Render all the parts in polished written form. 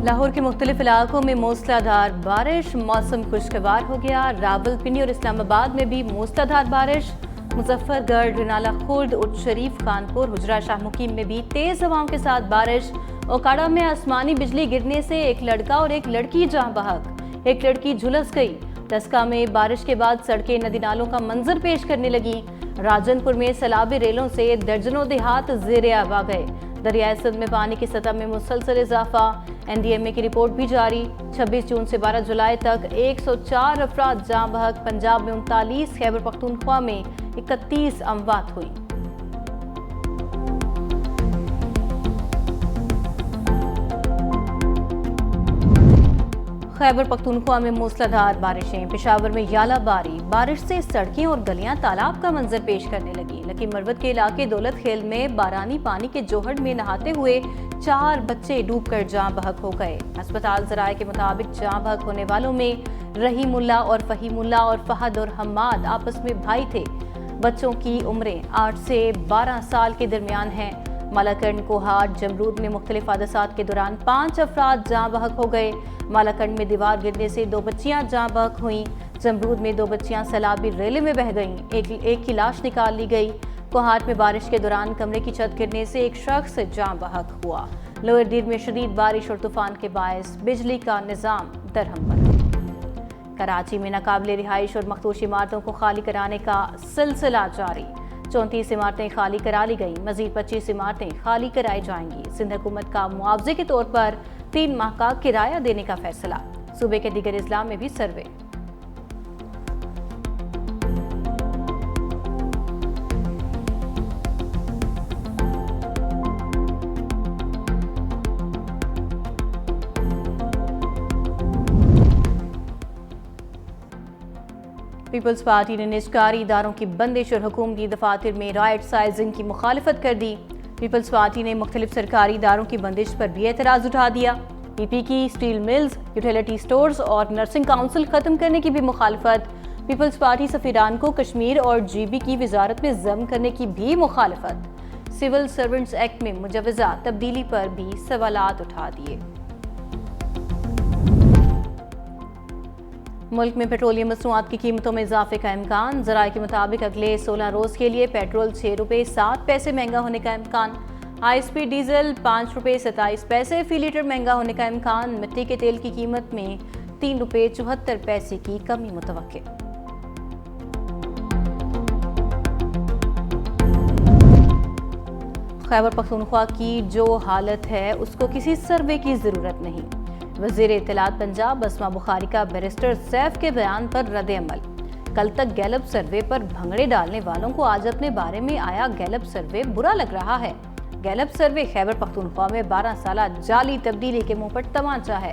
لاہور کے مختلف علاقوں میں موسلادھار بارش، موسم خوشگوار ہو گیا۔ راولپنڈی اور اسلام آباد میں بھی موسلادھار بارش۔ مظفر گڑھ، رنالہ خورد، اٹھ شریف، خانپور، حجرہ شاہ مقیم میں بھی تیز ہواؤں کے ساتھ بارش۔ اوکاڑہ میں آسمانی بجلی گرنے سے ایک لڑکا اور ایک لڑکی جاں بحق، ایک لڑکی جھلس گئی۔ ڈسکا میں بارش کے بعد سڑکیں ندی نالوں کا منظر پیش کرنے لگیں۔ راجن پور میں سیلابی ریلوں سے درجنوں دیہات زیر آب آ گئے۔ دریائے سندھ میں پانی کی سطح میں مسلسل اضافہ۔ این ڈی ایم اے کی رپورٹ بھی جاری۔ 26 جون سے 12 جولائی تک 104 افراد جاں بحق، پنجاب میں 39، خیبر پختونخوا میں 31 اموات ہوئیں۔ خیبر پختونخوا میں موسلادھار بارشیں، پشاور میں یالہ باری۔ بارش سے سڑکیں اور گلیاں تالاب کا منظر پیش کرنے لگیں۔ لکی مروت کے علاقے دولت خیل میں بارانی پانی کے جوہر میں نہاتے ہوئے 4 بچے ڈوب کر جاں بحق ہو گئے۔ ہسپتال ذرائع کے مطابق جاں بحق ہونے والوں میں رحیم اللہ اور فہیم اللہ اور فہد اور حماد آپس میں بھائی تھے۔ بچوں کی عمریں 8 سے 12 سال کے درمیان ہیں۔ مالاکنڈ، کوہاٹ، جمرود میں مختلف حادثات کے دوران 5 افراد جاں بحق ہو گئے۔ مالاکنڈ میں دیوار گرنے سے 2 بچیاں جاں بحق ہوئیں۔ جمرود میں 2 بچیاں سیلابی ریلے میں بہہ گئیں، ایک کی لاش نکال لی گئی۔ کوہاٹ میں بارش کے دوران کمرے کی چھت گرنے سے ایک شخص جاں بحق ہوا۔ لوئر دیر میں شدید بارش اور طوفان کے باعث بجلی کا نظام درہم پڑا۔ کراچی میں ناقابل رہائش اور مخدوش عمارتوں کو خالی کرانے کا سلسلہ جاری۔ 34 عمارتیں خالی کرا لی گئیں، مزید 25 عمارتیں خالی کرائی جائیں گی۔ سندھ حکومت کا معاوضے کے طور پر 3 ماہ کا کرایہ دینے کا فیصلہ۔ صوبے کے دیگر اضلاع میں بھی سروے۔ پیپلز پارٹی نے نجکاری اداروں کی بندش اور حکومتی دفاتر میں رائٹ سائزنگ کی مخالفت کر دی۔ پیپلز پارٹی نے مختلف سرکاری اداروں کی بندش پر بھی اعتراض اٹھا دیا۔ پی پی کی اسٹیل ملز، یوٹیلیٹی سٹورز اور نرسنگ کونسل ختم کرنے کی بھی مخالفت۔ پیپلز پارٹی سفیران کو کشمیر اور جی بی کی وزارت میں ضم کرنے کی بھی مخالفت۔ سول سرونٹس ایکٹ میں مجوزہ تبدیلی پر بھی سوالات اٹھا دیے۔ ملک میں پیٹرولیم مصنوعات کی قیمتوں میں اضافے کا امکان۔ ذرائع کے مطابق اگلے 16 روز کے لیے پیٹرول 6 روپے 7 پیسے مہنگا ہونے کا امکان۔ ہائی سپیڈ ڈیزل 5 روپے 27 پیسے فی لیٹر مہنگا ہونے کا امکان۔ مٹی کے تیل کی قیمت میں 3 روپے 74 پیسے کی کمی متوقع۔ خیبر پختونخوا کی جو حالت ہے اس کو کسی سروے کی ضرورت نہیں۔ وزیر اطلاعات پنجاب اسما بخاری کا بیرسٹر سیف کے بیان پر رد عمل۔ کل تک گیلپ سروے پر بھنگڑے ڈالنے والوں کو آج اپنے بارے میں آیا گیلپ سروے برا لگ رہا ہے۔ گیلپ سروے خیبر پختونخوا میں 12 سالہ جعلی تبدیلی کے منہ پر تمانچہ ہے۔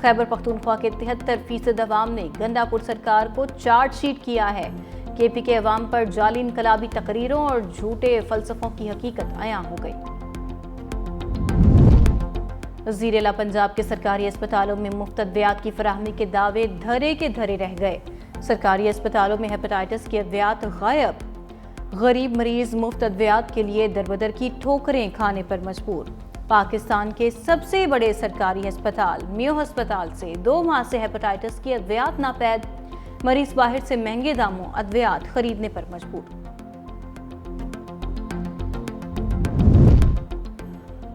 خیبر پختونخوا کے 73% عوام نے گنڈا پور سرکار کو چارج شیٹ کیا ہے۔ کے پی کے عوام پر جعلی انقلابی تقریروں اور جھوٹے فلسفوں کی حقیقت عیاں ہو گئی۔ وزیر اعلیٰ پنجاب کے سرکاری اسپتالوں میں مفت ادویات کی فراہمی کے دعوے دھرے کے دھرے رہ گئے۔ سرکاری اسپتالوں میں ہیپاٹائٹس کی ادویات غائب۔ غریب مریض مفت ادویات کے لیے دربدر کی ٹھوکریں کھانے پر مجبور۔ پاکستان کے سب سے بڑے سرکاری ہسپتال میو ہسپتال سے 2 ماہ سے ہیپاٹائٹس کی ادویات ناپید۔ مریض باہر سے مہنگے داموں ادویات خریدنے پر مجبور۔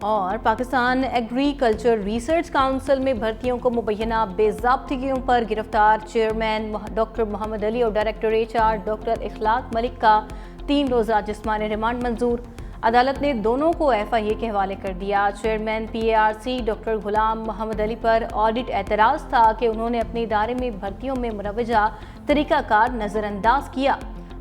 اور پاکستان ایگریکلچر ریسرچ کونسل میں بھرتیوں کو مبینہ بے ضابطگیوں پر گرفتار چیئرمین ڈاکٹر محمد علی اور ڈائریکٹر HR ڈاکٹر اخلاق ملک کا 3 روزہ جسمانی ریمانڈ منظور۔ عدالت نے دونوں کو FIA کے حوالے کر دیا۔ چیئرمین PARC ڈاکٹر غلام محمد علی پر آڈٹ اعتراض تھا کہ انہوں نے اپنے ادارے میں بھرتیوں میں مروجہ طریقہ کار نظر انداز کیا۔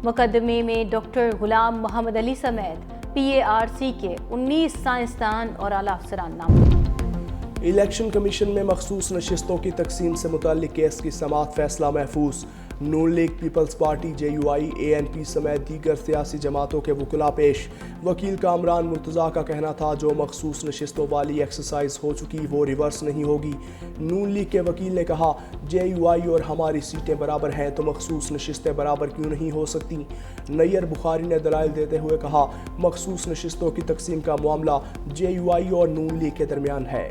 مقدمے میں ڈاکٹر غلام محمد علی سمیت PARC کے 19 سائنسدان اور اعلیٰ افسران نامزد۔ الیکشن کمیشن میں مخصوص نشستوں کی تقسیم سے متعلق کیس کی سماعت فیصلہ محفوظ۔ Noon League, Peoples Party, JUI، ANP سمیت دیگر سیاسی جماعتوں کے وکلاء پیش۔ وکیل کامران مرتضیٰ کا کہنا تھا جو مخصوص نشستوں والی ایکسرسائز ہو چکی وہ ریورس نہیں ہوگی۔ نون لیگ کے وکیل نے کہا JUI اور ہماری سیٹیں برابر ہیں تو مخصوص نشستیں برابر کیوں نہیں ہو سکتی۔ نیر بخاری نے دلائل دیتے ہوئے کہا مخصوص نشستوں کی تقسیم کا معاملہ JUI اور نون لیگ کے درمیان ہے۔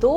2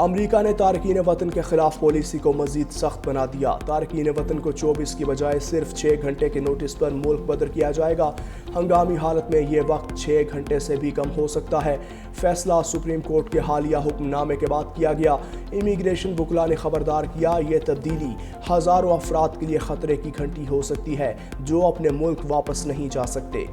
امریکہ نے تارکین وطن کے خلاف پالیسی کو مزید سخت بنا دیا۔ تارکین وطن کو 24 کی بجائے صرف 6 گھنٹے کے نوٹس پر ملک بدر کیا جائے گا۔ ہنگامی حالت میں یہ وقت 6 گھنٹے سے بھی کم ہو سکتا ہے۔ فیصلہ سپریم کورٹ کے حالیہ حکم نامے کے بعد کیا گیا۔ امیگریشن وکلاء نے خبردار کیا، یہ تبدیلی ہزاروں افراد کے لیے خطرے کی گھنٹی ہو سکتی ہے جو اپنے ملک واپس نہیں جا سکتے۔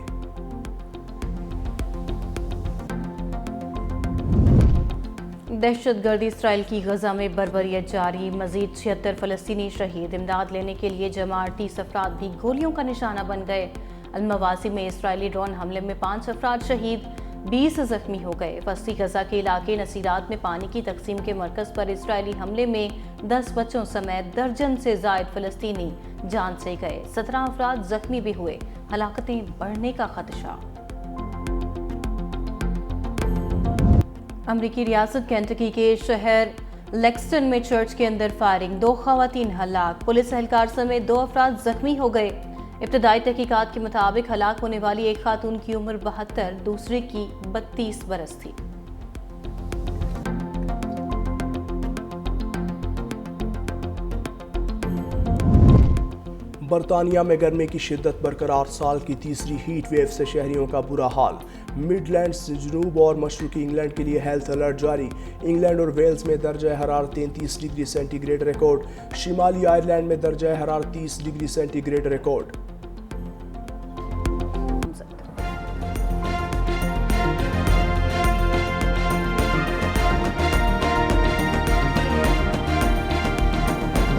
دہشت گردی اسرائیل کی غزہ میں بربریت جاری، مزید 76 فلسطینی شہید۔ امداد لینے کے لیے جمع 38 افراد بھی گولیوں کا نشانہ بن گئے۔ المواسی میں اسرائیلی ڈرون حملے میں 5 افراد شہید، 20 زخمی ہو گئے۔ وسطی غزہ کے علاقے نصیرات میں پانی کی تقسیم کے مرکز پر اسرائیلی حملے میں 10 بچوں سمیت درجن سے زائد فلسطینی جان سے گئے، 17 افراد زخمی بھی ہوئے۔ ہلاکتیں بڑھنے کا خدشہ۔ امریکی ریاست کینٹکی کے شہر لیکسٹن میں چرچ کے اندر فائرنگ، 2 خواتین ہلاک، پولیس اہلکار سمیت 2 افراد زخمی ہو گئے۔ ابتدائی تحقیقات کے مطابق ہلاک ہونے والی ایک خاتون کی عمر 72، دوسرے کی 32 برس تھی۔ برطانیہ میں گرمی کی شدت برقرار، سال کی تیسری ہیٹ ویو سے شہریوں کا برا حال۔ مڈ لینڈز، جنوب اور مشرقی انگلینڈ کے لیے ہیلتھ الرٹ جاری۔ انگلینڈ اور ویلز میں درجہ حرارت 33 ڈگری سینٹی گریڈ ریکارڈ، شمالی آئرلینڈ میں درجہ حرارت 30 ڈگری سینٹی گریڈ ریکارڈ۔